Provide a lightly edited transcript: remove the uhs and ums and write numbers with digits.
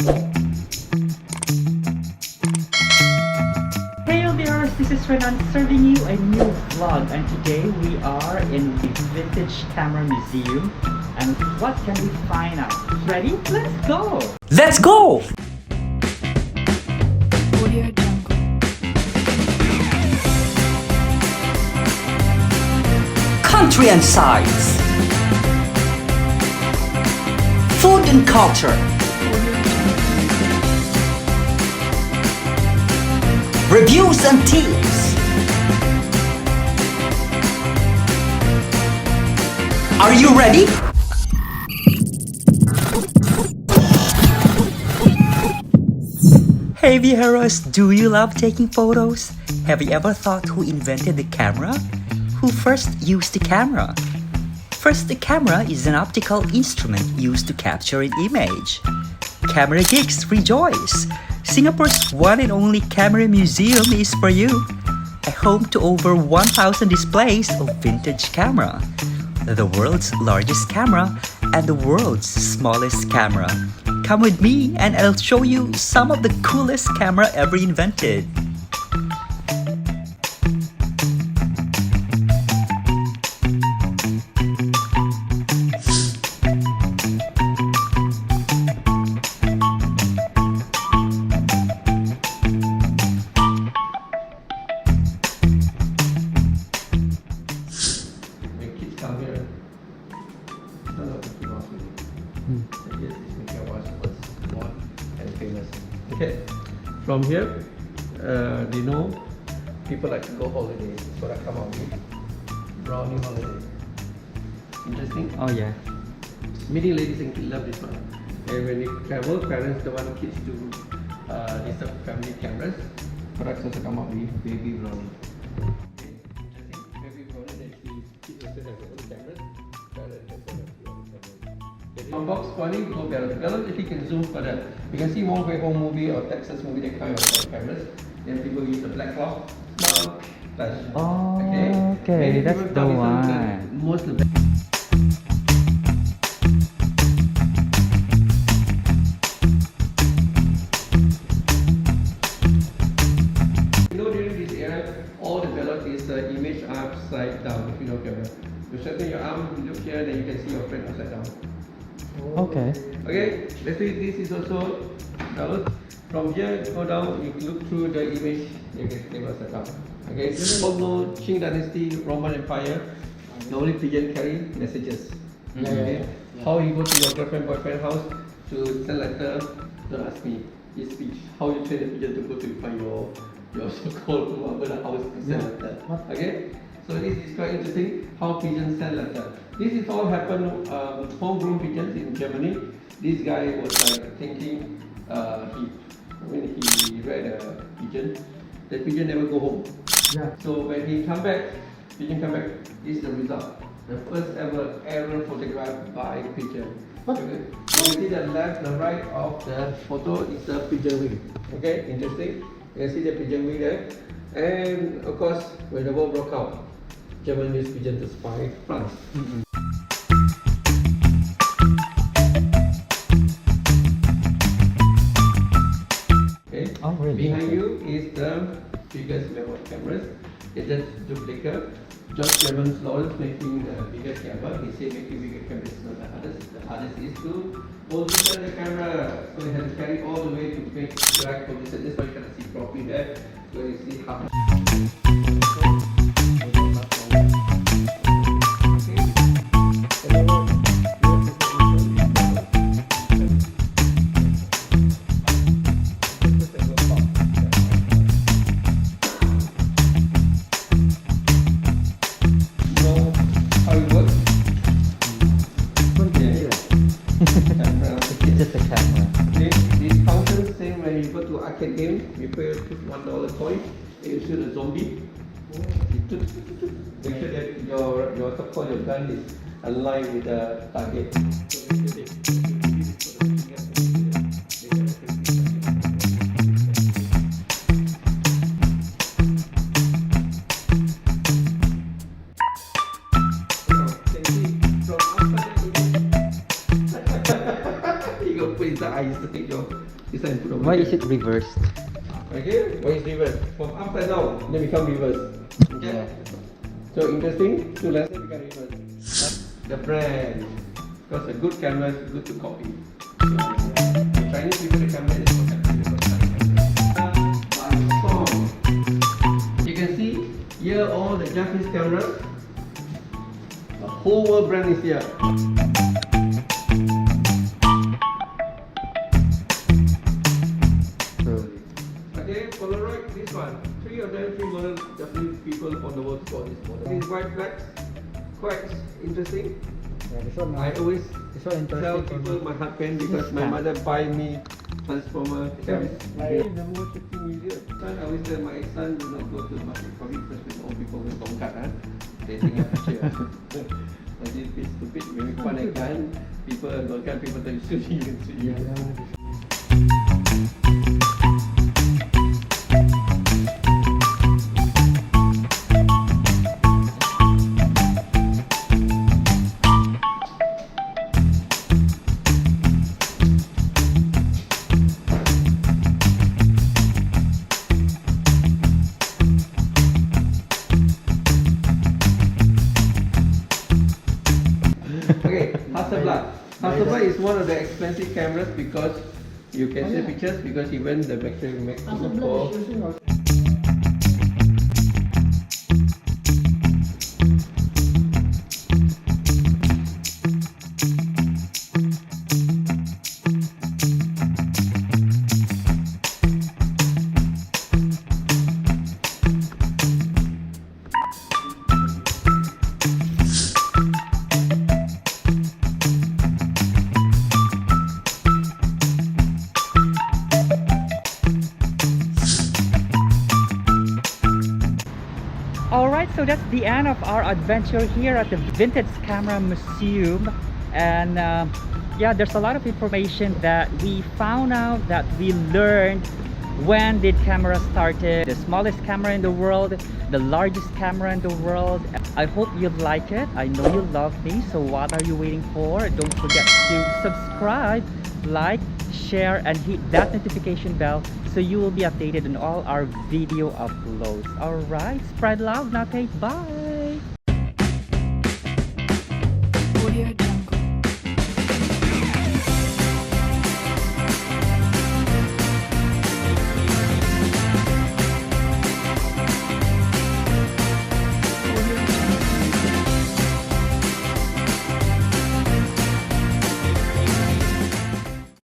Hey Viajeros, this is Renan serving you a new vlog, and today we are in the Vintage Camera Museum. And what can we find out? Ready? Let's go! Let's go! Country and sights, food and culture, reviews and tips. Are you ready? Hey Viajeros, do you love taking photos? Have you ever thought who invented the camera? Who first used the camera? First, the camera is an optical instrument used to capture an image. Camera geeks rejoice! Singapore's one and only camera museum is for you. A home to over 1,000 displays of vintage camera. The world's largest camera and the world's smallest camera. Come with me and I'll show you some of the coolest camera ever invented. Okay, from here, they know people like to go holiday, so I come out with brownie holiday. Interesting? Oh yeah. Many ladies love this one. And when they travel, parents don't want kids to disturb family cameras. Products also come out with baby brownie. Okay, interesting. Baby brownie that kids also have their own cameras. Parents also have their own cameras. Unbox funny, go balance. Balance if you can zoom further. You can see more Home movie or Texas movie, that kind of cameras. Then people use the black cloth, small flash. Oh, okay, that's the one. Most of the during this era, all the ballot is image upside down. If you know camera, you straighten your arm, you look here, then you can see your friend upside down. Okay. Okay, let's see, this is also ballot. From here, go down, you look through the image, you can see upside down. Okay, all know Qing Dynasty, Roman Empire, normally pigeon carry messages. Okay, how you go to your girlfriend, boyfriend house to send letter, don't ask me, it's speech. How you train the pigeon to go to find your so-called whoever the house to send letter. Okay, so this is quite interesting, how pigeons send letter. This is all happened homegrown pigeons in Germany. This guy was like thinking when he read a pigeon, the pigeon never go home. Yeah. So when he pigeon come back, this is the result. The first ever aerial photograph by pigeon. Okay. So you see the left, the right of the photo is the pigeon wing. Okay, interesting. You can see the pigeon wing there. And of course, when the war broke out, Germany used pigeon to spy France. Okay. Oh, really? Behind you is the biggest Mammoth cameras. It's just duplicate. George Clemens Lawrence making the bigger camera. He said making bigger camera is not the hardest. The hardest is to position the camera. So you have to carry all the way to make correct position. That's why you can see properly there. So you see how. It's just a camera. This fountain, same when you go to arcade game, you pay $1 coin, and you shoot a zombie. Make sure that your so-called your gun is aligned with the target. don't put inside ice. Take your this one and put over Why here. is it reversed? Okay, why is reverse? From upside down, then become reverse. Okay. So interesting. Two lenses become reverse. The brand, because a good camera is good to copy. The Chinese people the camera is for you can see here all the Japanese cameras. The whole world brand is here. Okay, Polaroid, this one. Three models, Japanese people on the world saw this model. This white flags, quite interesting. I always tell people my heart pain because my mother buy me transformer cameras. The most shooting video. Son, I always tell my son do not go to the market. Probably first with all people with tongkat, they think I'm future. But this is stupid. When we find a gun, people don't gun, people tell you shoot you and shoot you. Okay, Hassleblad. Hassleblad is one of the expensive cameras because you can see pictures because even the battery makes for. Alright, so that's the end of our adventure here at the Vintage Camera Museum. And yeah, there's a lot of information that we found out, that we learned. When did camera started? The smallest camera in the world, the largest camera in the world. I hope you like it. I know you love me, so what are you waiting for? Don't forget to subscribe, like, share, and hit that notification bell so you will be updated on all our video uploads. Alright, spread love, not hate. Bye!